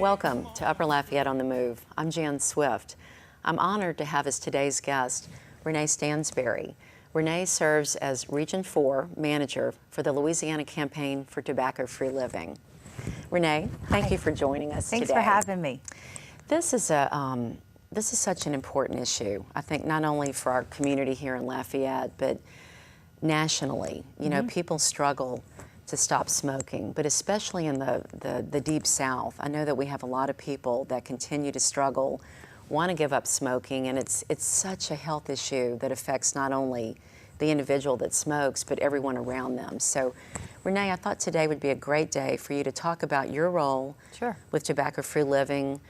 Welcome to Upper Lafayette on the Move. I'm Jan Swift. I'm honored to have as today's guest Renee Stansberry. Renee serves as Region 4 Manager for the Louisiana Campaign for Tobacco-Free Living. Renee, thank you for joining us Thanks today. for having me. This is such an important issue, I think, not only for our community here in Lafayette, but nationally. You know, people struggle to stop smoking, but especially in the Deep South. I know that we have a lot of people that continue to struggle, want to give up smoking, and it's such a health issue that affects not only the individual that smokes, but everyone around them. So, Renee, I thought today would be a great day for you to talk about your role with tobacco-free living,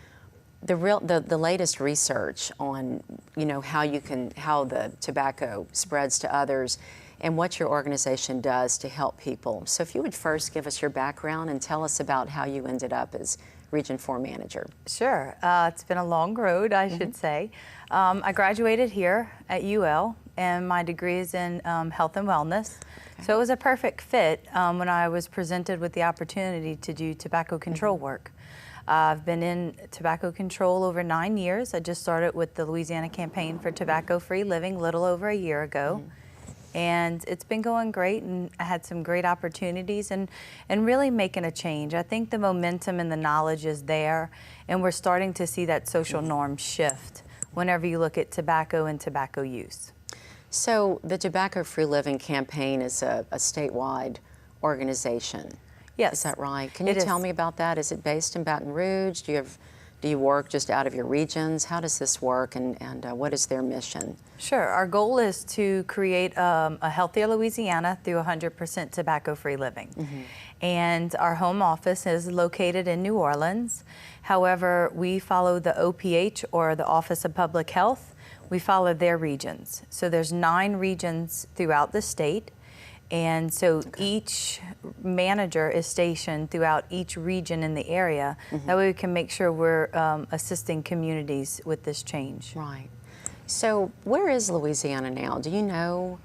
the latest research on, you know, how the tobacco spreads to others, and what your organization does to help people. So if you would first give us your background and tell us about how you ended up as Region 4 Manager. Sure. It's been a long road, I should say. I graduated here at UL, and my degree is in health and wellness. Okay. So it was a perfect fit when I was presented with the opportunity to do tobacco control work. I've been in tobacco control over 9 years. I just started with the Louisiana Campaign for Tobacco-Free Living a little over a year ago. And it's been going great, and I had some great opportunities and really making a change. I think the momentum and the knowledge is there, and we're starting to see that social norm shift whenever you look at tobacco and tobacco use. So the Tobacco-Free Living campaign is a statewide organization. Yes. Is that right? Can you tell me about that? Is it based in Baton Rouge? Do you work just out of your regions? How does this work, and what is their mission? Sure. Our goal is to create a healthier Louisiana through 100% tobacco-free living. And our home office is located in New Orleans. However, we follow the OPH, or the Office of Public Health. We follow their regions. So there's 9 regions throughout the state. And so each manager is stationed throughout each region in the area. That way we can make sure we're assisting communities with this change. Right. So where is Louisiana now? Do you know,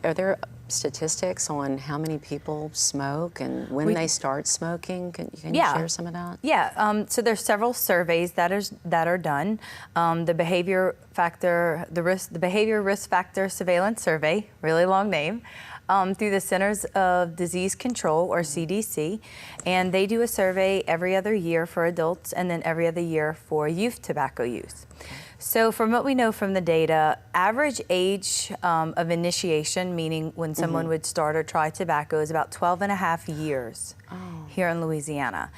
are there statistics on how many people smoke and when they start smoking? Can you share some of that? Yeah, so there's several surveys that are done. The behavior risk factor surveillance survey, really long name, through the Centers of Disease Control, or CDC, and they do a survey every other year for adults and then every other year for youth tobacco use. So from what we know from the data, average age of initiation, meaning when someone would start or try tobacco, is about 12.5 years here in Louisiana.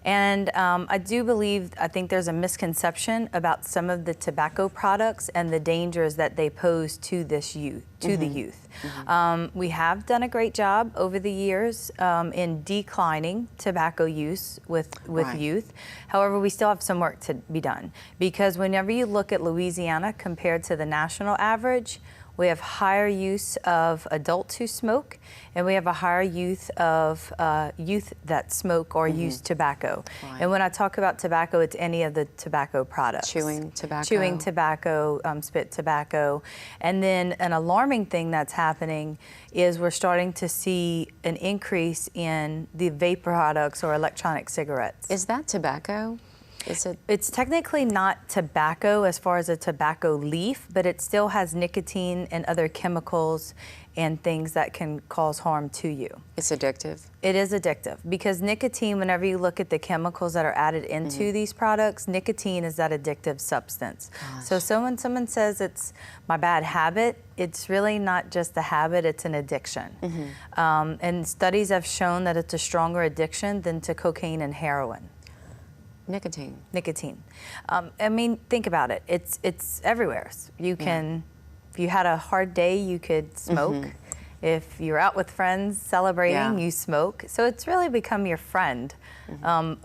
And I think there's a misconception about some of the tobacco products and the dangers that they pose to the youth. We have done a great job over the years in declining tobacco use with youth. However, we still have some work to be done, because whenever you look at Louisiana compared to the national average, we have higher use of adults who smoke, and we have a higher youth of youth that smoke or use tobacco. Right. And when I talk about tobacco, it's any of the tobacco products. Chewing tobacco. Chewing tobacco, spit tobacco. And then an alarming thing that's happening is we're starting to see an increase in the vape products or electronic cigarettes. Is that tobacco? It's technically not tobacco as far as a tobacco leaf, but it still has nicotine and other chemicals and things that can cause harm to you. It's addictive? It is addictive, because nicotine, whenever you look at the chemicals that are added into these products, nicotine is that addictive substance. Gosh. So when someone says it's my bad habit, it's really not just a habit, it's an addiction. And studies have shown that it's a stronger addiction than to cocaine and heroin. Nicotine. Nicotine. I mean, think about it. It's everywhere. You can, if you had a hard day, you could smoke. If you're out with friends celebrating, you smoke. So it's really become your friend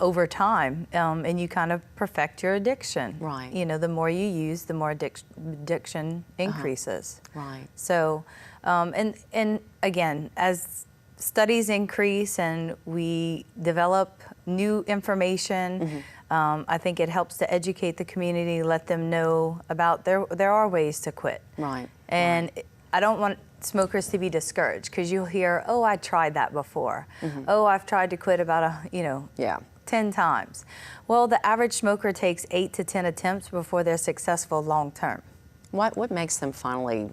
over time, and you kind of perfect your addiction. Right. You know, the more you use, the more addiction increases. Right. So, and again, as studies increase and we develop new information, I think it helps to educate the community, let them know about there are ways to quit. Right. And I don't want smokers to be discouraged, because you'll hear, oh, I tried that before. Oh, I've tried to quit about 10 times. Well, the average smoker takes 8 to 10 attempts before they're successful long term. What makes them finally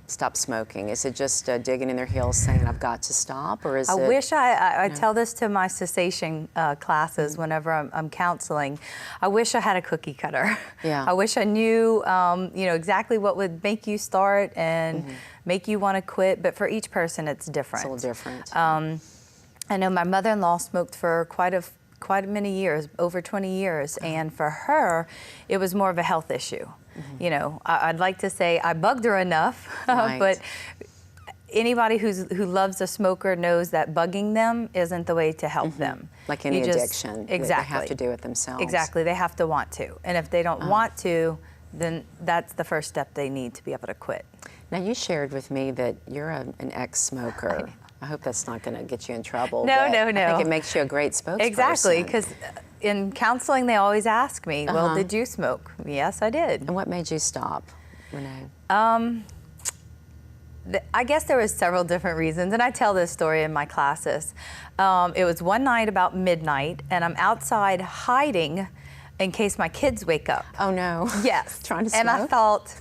stop smoking? Is it just digging in their heels saying, I've got to stop, or is it? I wish I tell this to my cessation classes whenever I'm counseling. I wish I had a cookie cutter. Yeah. I wish I knew, exactly what would make you start and make you want to quit, but for each person it's different. It's a little different. I know my mother-in-law smoked for quite many years, over 20 years, and for her, it was more of a health issue. You know, I'd like to say I bugged her enough, Right. but anybody who loves a smoker knows that bugging them isn't the way to help them. Like any addiction, exactly. they have to do it themselves. Exactly, they have to want to, and if they don't want to, then that's the first step they need to be able to quit. Now, you shared with me that you're an ex-smoker. I hope that's not going to get you in trouble. No, but no. I think it makes you a great spokesperson. Exactly, because in counseling they always ask me, well, did you smoke? Yes, I did. And what made you stop, Renee? I guess there was several different reasons, and I tell this story in my classes. It was one night about midnight, and I'm outside hiding in case my kids wake up. Oh, no. Yes. Trying to smoke? And I thought,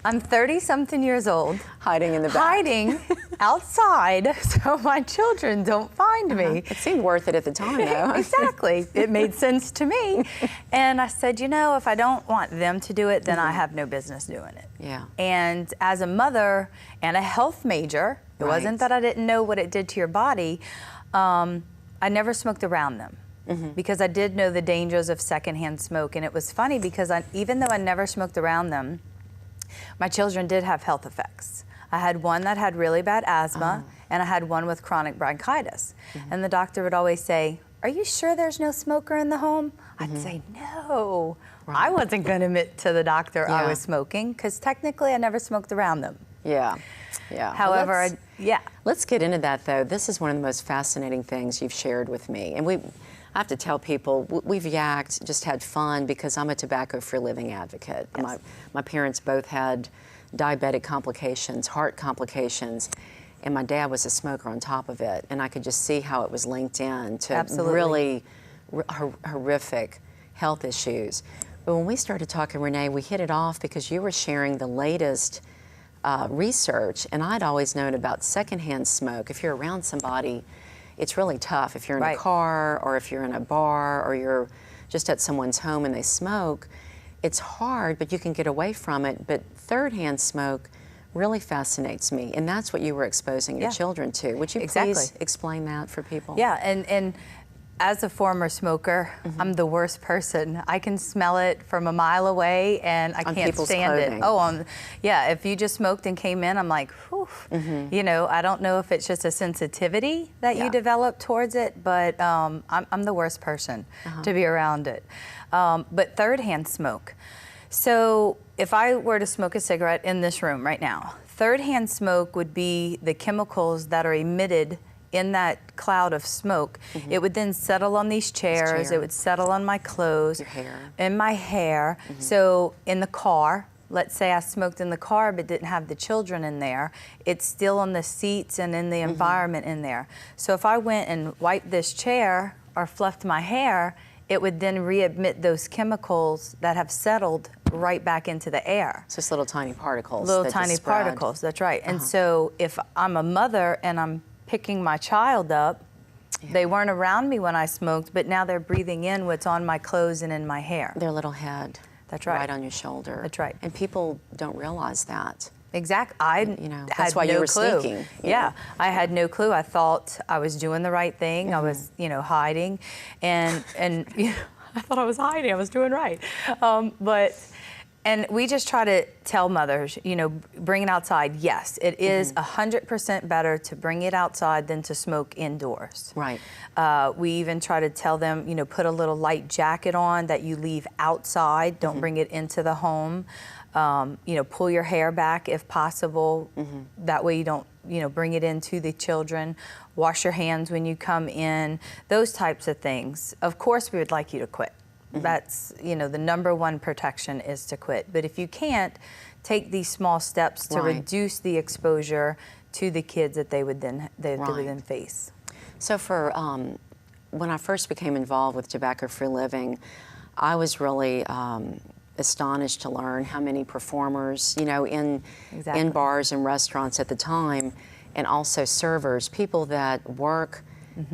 I'm 30-something years old. Hiding in the back. Hiding outside so my children don't find me. It seemed worth it at the time, though. Exactly. It made sense to me. And I said, you know, if I don't want them to do it, then I have no business doing it. Yeah. And as a mother and a health major, it wasn't that I didn't know what it did to your body. I never smoked around them. Because I did know the dangers of secondhand smoke. And it was funny because even though I never smoked around them, my children did have health effects. I had one that had really bad asthma, and I had one with chronic bronchitis. And the doctor would always say, are you sure there's no smoker in the home? I'd say, no. I wasn't going to admit to the doctor I was smoking, because technically I never smoked around them. Yeah, yeah. However, Let's get into that, though. This is one of the most fascinating things you've shared with me. And I have to tell people, we've yacked, just had fun, because I'm a tobacco-free living advocate. Yes. My parents both had diabetic complications, heart complications, and my dad was a smoker on top of it. And I could just see how it was linked in to really horrific health issues. But when we started talking, Renee, we hit it off because you were sharing the latest research, and I'd always known about secondhand smoke. If you're around somebody, it's really tough. If you're in a car, or if you're in a bar, or you're just at someone's home and they smoke, it's hard, but you can get away from it. But third-hand smoke really fascinates me, and that's what you were exposing your children to. Would you please explain that for people? Yeah, and as a former smoker, I'm the worst person. I can smell it from a mile away, and I can't stand it. Oh, if you just smoked and came in, I'm like, whew. You know, I don't know if it's just a sensitivity that you develop towards it, but I'm the worst person to be around it. But third-hand smoke. So if I were to smoke a cigarette in this room right now, third-hand smoke would be the chemicals that are emitted in that cloud of smoke. It would then settle on these chairs, it would settle on my clothes, your hair, in my hair. So in the car, let's say I smoked in the car but didn't have the children in there, it's still on the seats and in the environment in there. So if I went and wiped this chair or fluffed my hair, it would then re-emit those chemicals that have settled right back into the air. So it's little tiny particles. Little tiny particles, that's right. And so if I'm a mother and I'm picking my child up, they weren't around me when I smoked, but now they're breathing in what's on my clothes and in my hair. Their little head. That's right. Right on your shoulder. That's right. And people don't realize that. Exactly. I that's why you were sneaking. Yeah, I had no clue. I thought I was doing the right thing. I was, hiding, and I thought I was hiding. I was doing right, And we just try to tell mothers, bring it outside. Yes, it is 100% better to bring it outside than to smoke indoors. Right. We even try to tell them, put a little light jacket on that you leave outside. Don't bring it into the home. Pull your hair back if possible. That way you don't, bring it into the children. Wash your hands when you come in. Those types of things. Of course, we would like you to quit. That's, the number one protection is to quit. But if you can't, take these small steps to reduce the exposure to the kids that they would then face. So for when I first became involved with tobacco-free living, I was really astonished to learn how many performers, you know, in bars and restaurants at the time, and also servers, people that work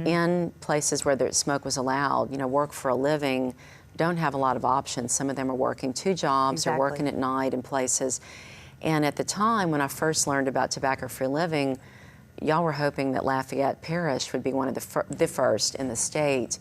in places where the smoke was allowed, you know, work for a living, don't have a lot of options. Some of them are working 2 jobs or working at night in places. And at the time when I first learned about tobacco-free living, y'all were hoping that Lafayette Parish would be one of the first in the state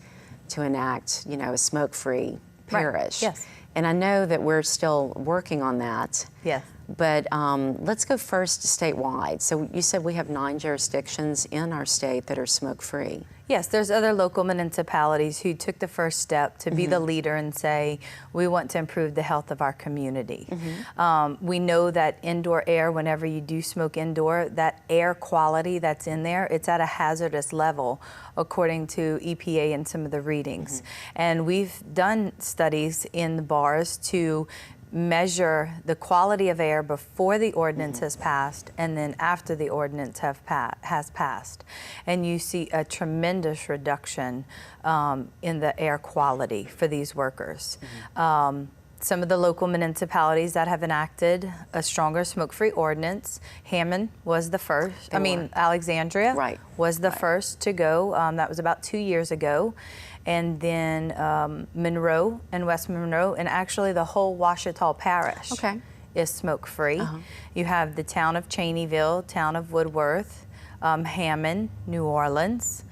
to enact, you know, a smoke-free parish. Right. Yes. And I know that we're still working on that. Yes. But let's go first statewide. So you said we have 9 jurisdictions in our state that are smoke-free. Yes, there's other local municipalities who took the first step to be the leader and say, we want to improve the health of our community. We know that indoor air, whenever you do smoke indoor, that air quality that's in there, it's at a hazardous level according to EPA and some of the readings. And we've done studies in the bars to measure the quality of air before the ordinance has passed and then after the ordinance has passed. And you see a tremendous reduction in the air quality for these workers. Some of the local municipalities that have enacted a stronger smoke-free ordinance, Hammond was the first. Alexandria was the first to go. That was about 2 years ago. And then Monroe and West Monroe, and actually the whole Ouachita Parish is smoke-free. You have the town of Cheneyville, town of Woodworth, Hammond, New Orleans.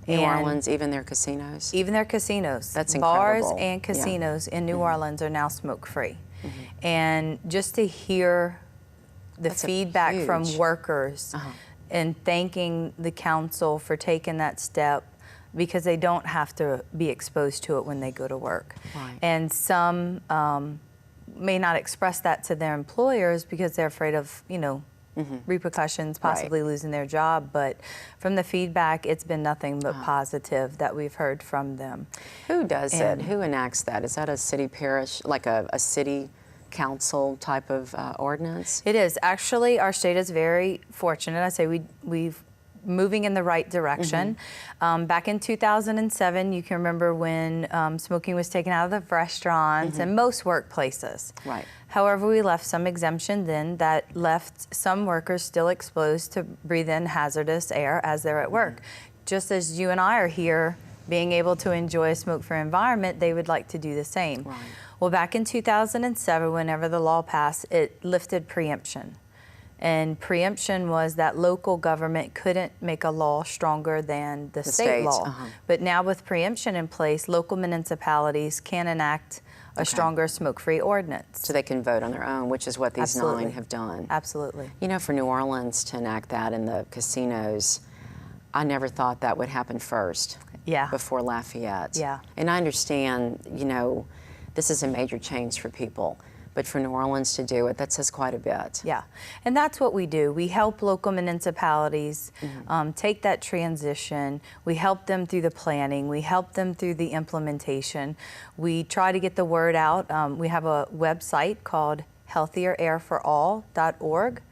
New Orleans, even their casinos? Even their casinos. That's incredible. Bars and casinos in New Orleans are now smoke-free. And just to hear the feedback from workers and thanking the council for taking that step, because they don't have to be exposed to it when they go to work. And some may not express that to their employers because they're afraid of, you know, repercussions, possibly losing their job. But from the feedback, it's been nothing but positive that we've heard from them. Who does it? Who enacts that? Is that a city parish, like a city council type of ordinance? It is. Actually, our state is very fortunate. I say we've moving in the right direction. Back in 2007, you can remember when smoking was taken out of the restaurants and most workplaces. However, we left some exemption then that left some workers still exposed to breathe in hazardous air as they're at work. Just as you and I are here being able to enjoy a smoke-free environment, they would like to do the same. Well, back in 2007, whenever the law passed, it lifted preemption. And preemption was that local government couldn't make a law stronger than the state law. But now with preemption in place, local municipalities can enact a stronger smoke-free ordinance. So they can vote on their own, which is what these 9 have done. Absolutely. You know, for New Orleans to enact that in the casinos, I never thought that would happen first. Before Lafayette. And I understand, you know, this is a major change for people. But for New Orleans to do it, that says quite a bit. And that's what we do. We help local municipalities take that transition. We help them through the planning. We help them through the implementation. We try to get the word out. We have a website called healthierairforall.org.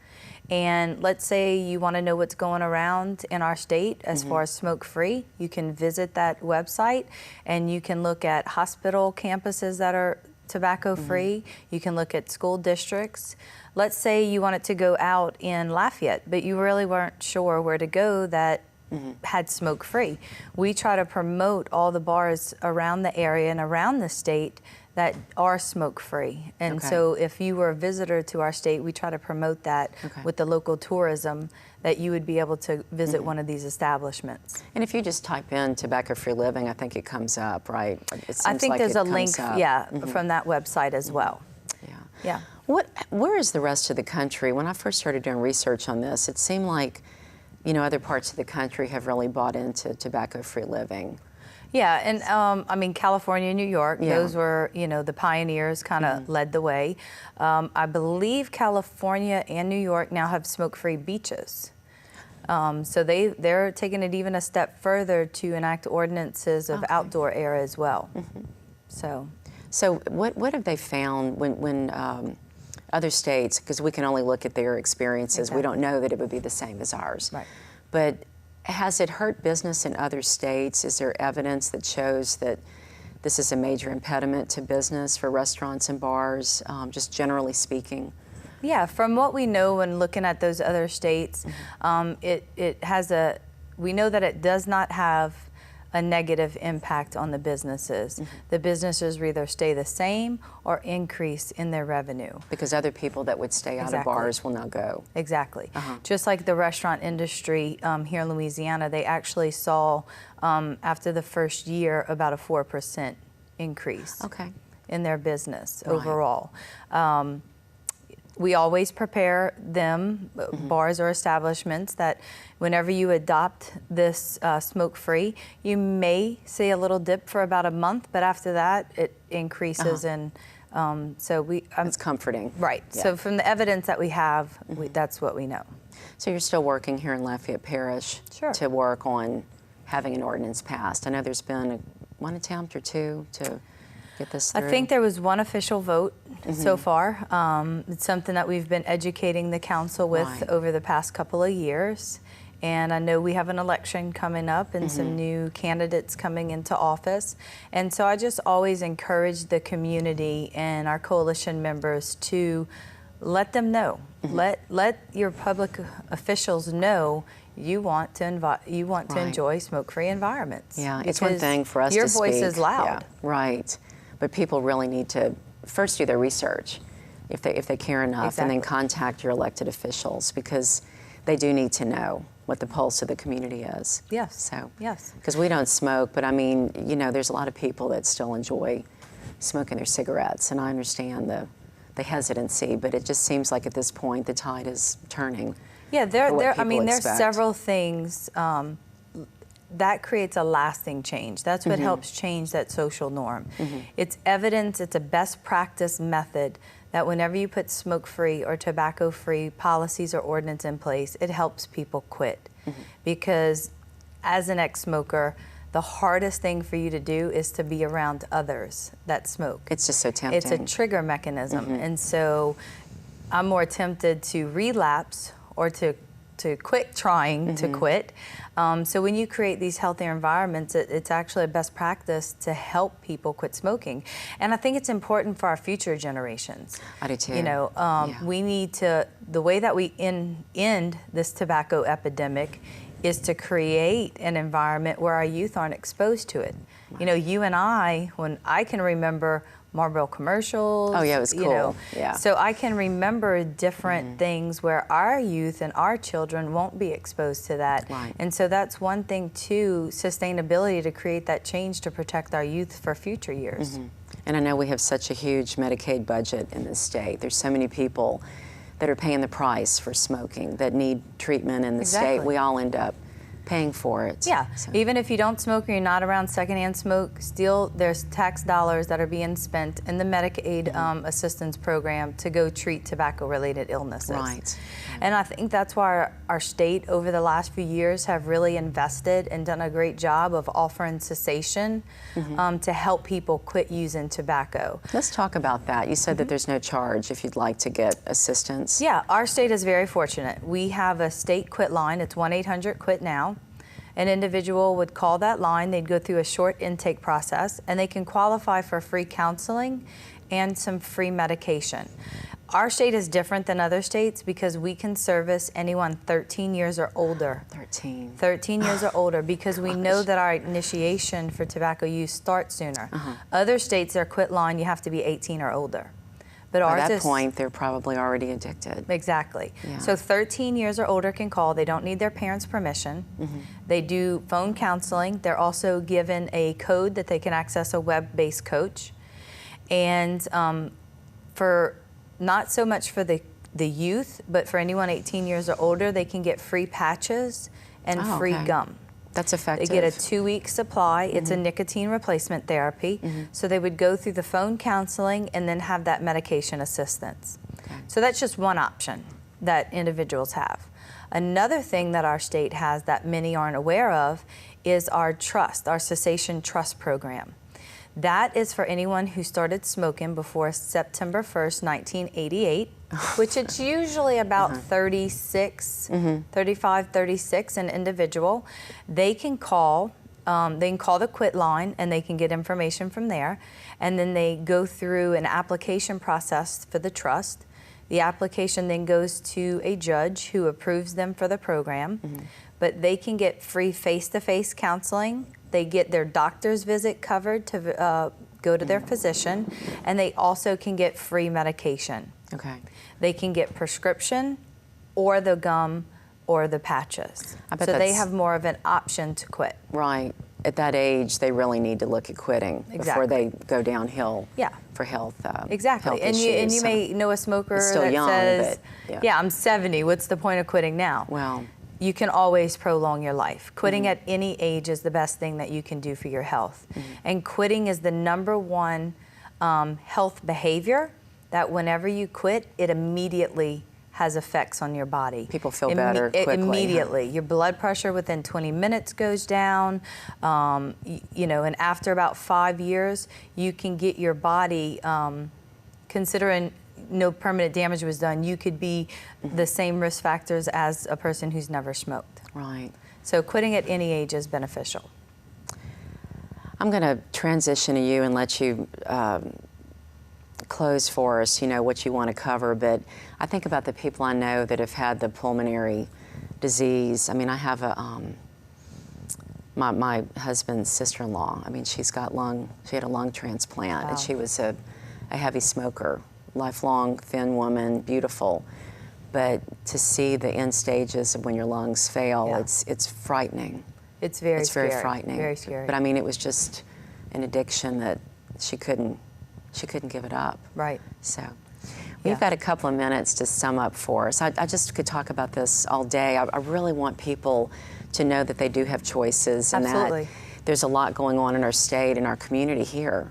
And let's say you want to know what's going around in our state as far as smoke-free, you can visit that website and you can look at hospital campuses that are tobacco-free. You can look at school districts. Let's say you wanted to go out in Lafayette, but you really weren't sure where to go that had smoke-free. We try to promote all the bars around the area and around the state that are smoke-free. And so if you were a visitor to our state, we try to promote that with the local tourism, that you would be able to visit one of these establishments. And if you just type in tobacco-free living, I think it comes up, right? It seems I think like there's a link, up. from that website as well. Where is the rest of the country? When I first started doing research on this, it seemed like, you know, other parts of the country have really bought into tobacco-free living. And I mean, California and New York, those were, you know, the pioneers, kind of led the way. I believe California and New York now have smoke-free beaches. So they're taking it even a step further to enact ordinances of outdoor air as well. So what have they found when other states, because we can only look at their experiences, we don't know that it would be the same as ours. But Has it hurt business in other states? Is there evidence that shows that this is a major impediment to business for restaurants and bars, just generally speaking? Yeah, from what we know when looking at those other states, we know that it does not have a negative impact on the businesses. The businesses either stay the same or increase in their revenue. Because other people that would stay out of bars will now go. Exactly. Just like the restaurant industry here in Louisiana, they actually saw after the first year about a 4% increase in their business overall. We always prepare them, bars or establishments, that whenever you adopt this smoke-free, you may see a little dip for about a month, but after that, it increases. And so it's comforting. Right. Yeah. So from the evidence that we have, that's what we know. So you're still working here in Lafayette Parish to work on having an ordinance passed. I know there's been one attempt or two to get this through. I think there was one official vote so far. It's something that we've been educating the council with over the past couple of years. And I know we have an election coming up and some new candidates coming into office. And so I just always encourage the community and our coalition members to let them know. Let your public officials know you want to enjoy smoke-free environments. Yeah, it's one thing for us to speak. Your voice is loud. Yeah, right. But people really need to first do their research if they care enough, and then contact your elected officials, because they do need to know what the pulse of the community is. Yes. So, yes. Because we don't smoke, but I mean, you know, there's a lot of people that still enjoy smoking their cigarettes, and I understand the hesitancy, but it just seems like at this point the tide is turning. Yeah, there's several things that creates a lasting change. That's what helps change that social norm. It's evidence, it's a best practice method that whenever you put smoke-free or tobacco-free policies or ordinance in place, it helps people quit. Because as an ex-smoker, the hardest thing for you to do is to be around others that smoke. It's just so tempting. It's a trigger mechanism. And so I'm more tempted to relapse or to quit trying to quit. So when you create these healthier environments, it's actually a best practice to help people quit smoking. And I think it's important for our future generations. I do too. You know, we need to, the way that we end this tobacco epidemic is to create an environment where our youth aren't exposed to it. You know, you and I, when I can remember Marlboro commercials. Oh yeah, it was cool. You know, yeah. So I can remember different things where our youth and our children won't be exposed to that. Right. And so that's one thing too, sustainability, to create that change to protect our youth for future years. And I know we have such a huge Medicaid budget in this state. There's so many people that are paying the price for smoking, that need treatment in the state. We all end up paying for it. Yeah, so. Even if you don't smoke or you're not around secondhand smoke, still there's tax dollars that are being spent in the Medicaid assistance program to go treat tobacco-related illnesses. Right. And I think that's why our state over the last few years have really invested and done a great job of offering cessation to help people quit using tobacco. Let's talk about that. You said that there's no charge if you'd like to get assistance. Yeah, our state is very fortunate. We have a state quit line. It's 1-800-QUIT-NOW. An individual would call that line, they'd go through a short intake process, and they can qualify for free counseling and some free medication. Our state is different than other states because we can service anyone 13 years or older. 13 years or older, because we know that our initiation for tobacco use starts sooner. Other states, their quit line, you have to be 18 or older. But By that point, they're probably already addicted. Exactly. Yeah. So 13 years or older can call. They don't need their parents' permission. They do phone counseling. They're also given a code that they can access a web-based coach. And for not so much for the youth, but for anyone 18 years or older, they can get free patches and free gum. That's effective. They get a 2-week supply. It's a nicotine replacement therapy. So they would go through the phone counseling and then have that medication assistance. So that's just one option that individuals have. Another thing that our state has that many aren't aware of is our trust, our cessation trust program. That is for anyone who started smoking before September 1st, 1988, which it's usually about 36, 35, 36 an individual. They can call the quit line and they can get information from there. And then they go through an application process for the trust. The application then goes to a judge who approves them for the program. But they can get free face-to-face counseling. They get their doctor's visit covered to go to their physician, and they also can get free medication. Okay. They can get prescription or the gum or the patches. So they have more of an option to quit. Right. At that age, they really need to look at quitting before they go downhill for health Exactly. health And issues. you may know a smoker still that young, says, but, yeah, I'm 70. What's the point of quitting now? Well, you can always prolong your life. Quitting at any age is the best thing that you can do for your health. And quitting is the #1 health behavior that whenever you quit, it immediately has effects on your body. People feel better quickly. Immediately. Your blood pressure within 20 minutes goes down. You know, and after about 5 years, you can get your body, considering no permanent damage was done, you could be the same risk factors as a person who's never smoked. Right. So quitting at any age is beneficial. I'm going to transition to you and let you close for us, you know, what you want to cover. But I think about the people I know that have had the pulmonary disease. I mean, I have my husband's sister-in-law. I mean, she had a lung transplant, Wow. and she was a heavy smoker. Lifelong, thin woman, beautiful. But to see the end stages of when your lungs fail, it's frightening. It's very very frightening. Very scary. But I mean, it was just an addiction that she couldn't give it up. Right. So we've got a couple of minutes to sum up for us. I just could talk about this all day. I really want people to know that they do have choices and that there's a lot going on in our state and our community here,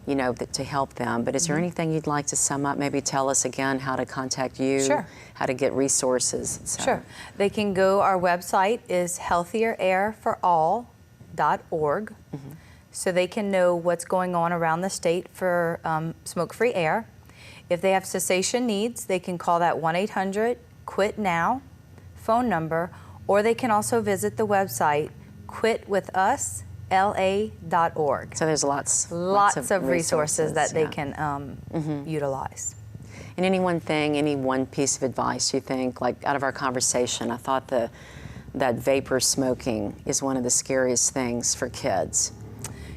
you know, to help them. But is there anything you'd like to sum up? Maybe tell us again how to contact you, how to get resources, etc. Sure. They can go, our website is healthierairforall.org. So they can know what's going on around the state for smoke-free air. If they have cessation needs, they can call that 1-800-QUIT-NOW phone number, or they can also visit the website quitwithusla.org. So there's lots of resources that they can utilize. And any one piece of advice you think, like out of our conversation, I thought that vapor smoking is one of the scariest things for kids.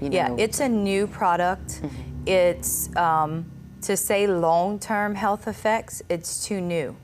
You know? Yeah, it's a new product. It's, to say long-term health effects, it's too new.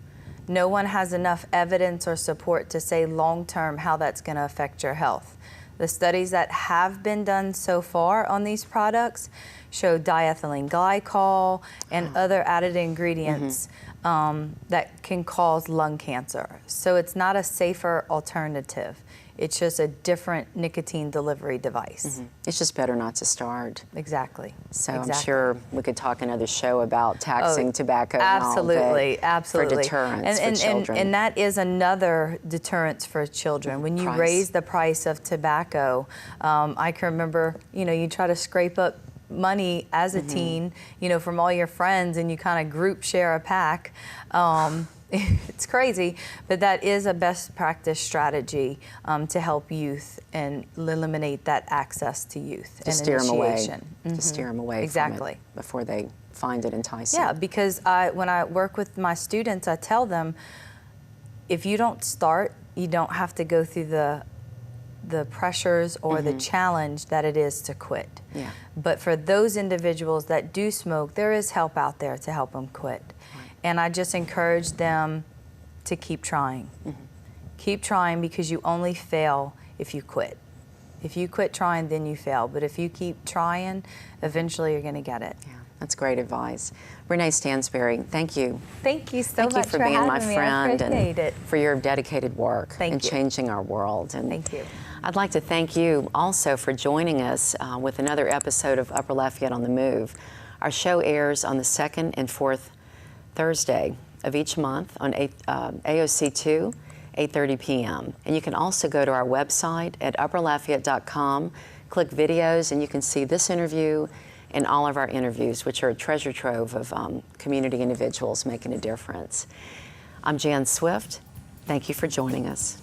No one has enough evidence or support to say long-term how that's going to affect your health. The studies that have been done so far on these products show diethylene glycol and other added ingredients that can cause lung cancer. So it's not a safer alternative. It's just a different nicotine delivery device. It's just better not to start. Exactly. So I'm sure we could talk another show about taxing tobacco absolutely, and all, absolutely. for deterrence for children. And that is another deterrence for children. When you raise the price of tobacco, I can remember, you know, you try to scrape up money as a teen, you know, from all your friends, and you kind of group share a pack. It's crazy, but that is a best practice strategy to help youth and eliminate that access to youth and steer them away. To steer them away from it before they find it enticing. Yeah, because when I work with my students, I tell them, if you don't start, you don't have to go through the pressures or the challenge that it is to quit. Yeah. But for those individuals that do smoke, there is help out there to help them quit. And I just encourage them to keep trying. Keep trying, because you only fail if you quit. If you quit trying, then you fail. But if you keep trying, eventually you're going to get it. Yeah, that's great advice. Renee Stansberry, thank you. Thank you so much Thank you for being my friend and for your dedicated work and changing our world. And thank you. I'd like to thank you also for joining us with another episode of Upper Lafayette on the Move. Our show airs on the 2nd and 4th Thursday of each month on AOC 2, 8:30 p.m. And you can also go to our website at upperlafayette.com, click videos, and you can see this interview and all of our interviews, which are a treasure trove of community individuals making a difference. I'm Jan Swift. Thank you for joining us.